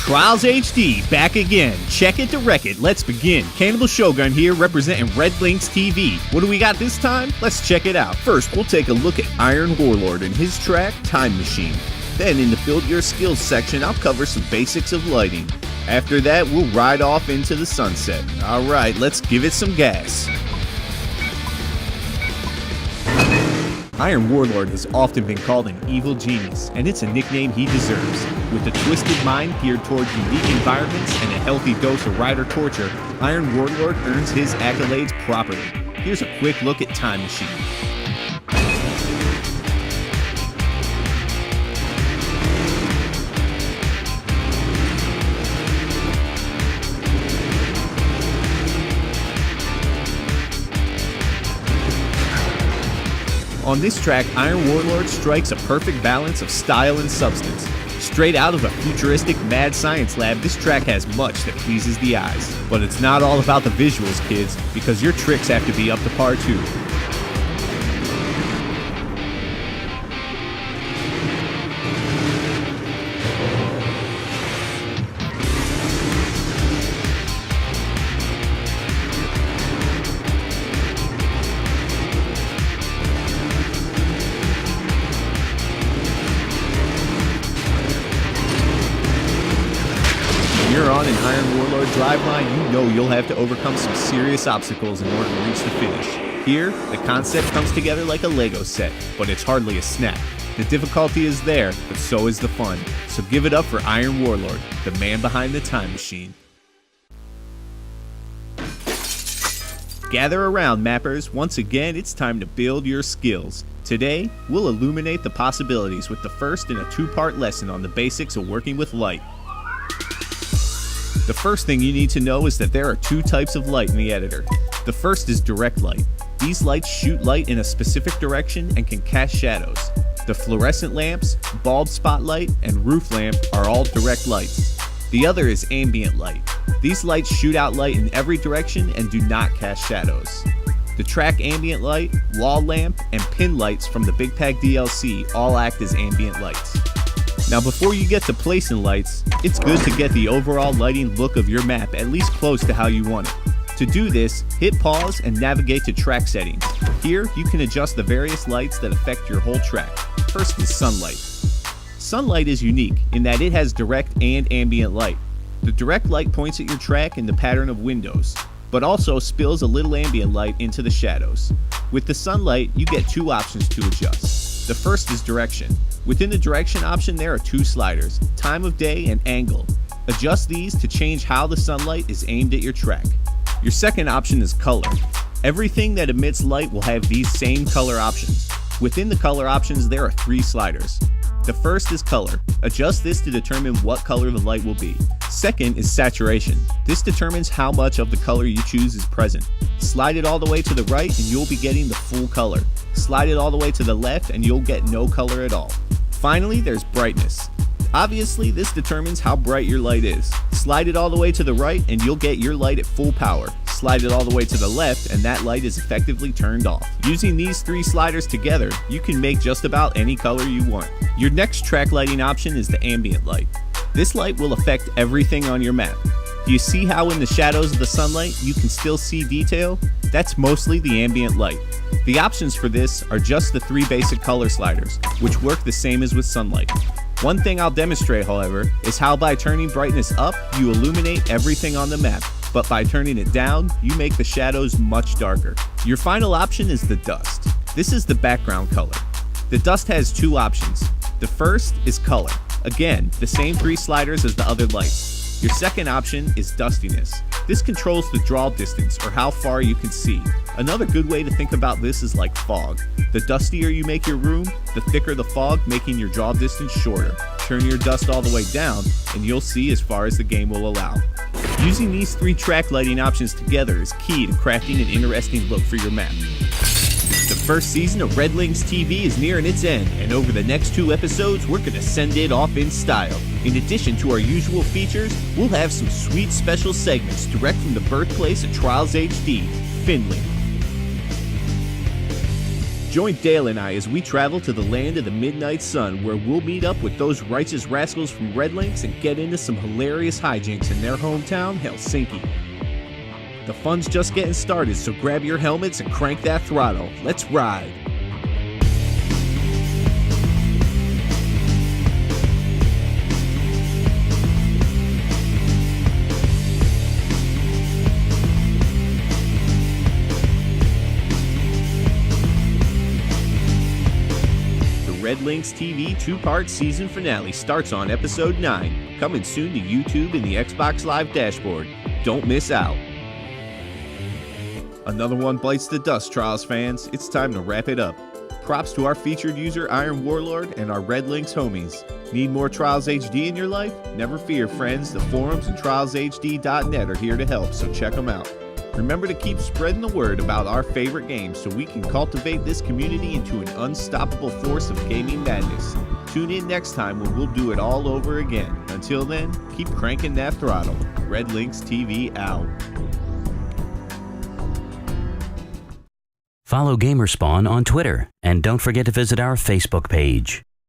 Trials HD, back again. Check it to wreck it. Let's begin. Cannibal Shogun here, representing Red Links TV. What do we got this time? Let's check it out. First, we'll take a look at Iron Warlord and his track, Time Machine. Then, in the Build Your Skills section, I'll cover some basics of lighting. After that, we'll ride off into the sunset. Alright, let's give it some gas. Iron Warlord has often been called an evil genius, and it's a nickname he deserves. With a twisted mind geared toward unique environments and a healthy dose of rider torture, Iron Warlord earns his accolades properly. Here's a quick look at Time Machine. On this track, Iron Warlord strikes a perfect balance of style and substance. Straight out of a futuristic mad science lab, this track has much that pleases the eyes. But it's not all about the visuals, kids, because your tricks have to be up to par too. You're on an Iron Warlord driveline, you know you'll have to overcome some serious obstacles in order to reach the finish. Here, the concept comes together like a Lego set, but it's hardly a snack. The difficulty is there, but so is the fun. So give it up for Iron Warlord, the man behind the Time Machine. Gather around, mappers. Once again, it's time to build your skills. Today, we'll illuminate the possibilities with the first in a two-part lesson on the basics of working with light. The first thing you need to know is that there are two types of light in the editor. The first is direct light. These lights shoot light in a specific direction and can cast shadows. The fluorescent lamps, bulb spotlight, and roof lamp are all direct lights. The other is ambient light. These lights shoot out light in every direction and do not cast shadows. The track ambient light, wall lamp, and pin lights from the Big Pack DLC all act as ambient lights. Now before you get to placing lights, it's good to get the overall lighting look of your map at least close to how you want it. To do this, hit pause and navigate to track settings. Here, you can adjust the various lights that affect your whole track. First is sunlight. Sunlight is unique in that it has direct and ambient light. The direct light points at your track in the pattern of windows, but also spills a little ambient light into the shadows. With the sunlight, you get two options to adjust. The first is direction. Within the direction option, there are two sliders, time of day and angle. Adjust these to change how the sunlight is aimed at your track. Your second option is color. Everything that emits light will have these same color options. Within the color options, there are three sliders. The first is color. Adjust this to determine what color the light will be. Second is saturation. This determines how much of the color you choose is present. Slide it all the way to the right and you'll be getting the full color. Slide it all the way to the left and you'll get no color at all. Finally, there's brightness. Obviously, this determines how bright your light is. Slide it all the way to the right and you'll get your light at full power. Slide it all the way to the left and that light is effectively turned off. Using these three sliders together, you can make just about any color you want. Your next track lighting option is the ambient light. This light will affect everything on your map. Do you see how in the shadows of the sunlight you can still see detail? That's mostly the ambient light. The options for this are just the three basic color sliders, which work the same as with sunlight. One thing I'll demonstrate, however, is how by turning brightness up, you illuminate everything on the map, but by turning it down, you make the shadows much darker. Your final option is the dust. This is the background color. The dust has two options. The first is color. Again, the same three sliders as the other lights. Your second option is dustiness. This controls the draw distance or how far you can see. Another good way to think about this is like fog. The dustier you make your room, the thicker the fog, making your draw distance shorter. Turn your dust all the way down and you'll see as far as the game will allow. Using these three track lighting options together is key to crafting an interesting look for your map. The first season of Red Links TV is nearing its end, and over the next 2 episodes, we're going to send it off in style. In addition to our usual features, we'll have some sweet special segments direct from the birthplace of Trials HD, Finland. Join Dale and I as we travel to the land of the midnight sun, where we'll meet up with those righteous rascals from Red Links and get into some hilarious hijinks in their hometown, Helsinki. The fun's just getting started, so grab your helmets and crank that throttle. Let's ride! Red Links TV 2-part season finale starts on episode 9, coming soon to YouTube and the Xbox Live dashboard. Don't miss out. Another one bites the dust, Trials fans. It's time to wrap it up. Props to our featured user Iron Warlord and our Red Links homies. Need more Trials HD in your life? Never fear, friends. The forums and trialshd.net are here to help, so check them out. Remember to keep spreading the word about our favorite games so we can cultivate this community into an unstoppable force of gaming madness. Tune in next time when we'll do it all over again. Until then, keep cranking that throttle. Red Links TV out. Follow Gamerspawn on Twitter, and don't forget to visit our Facebook page.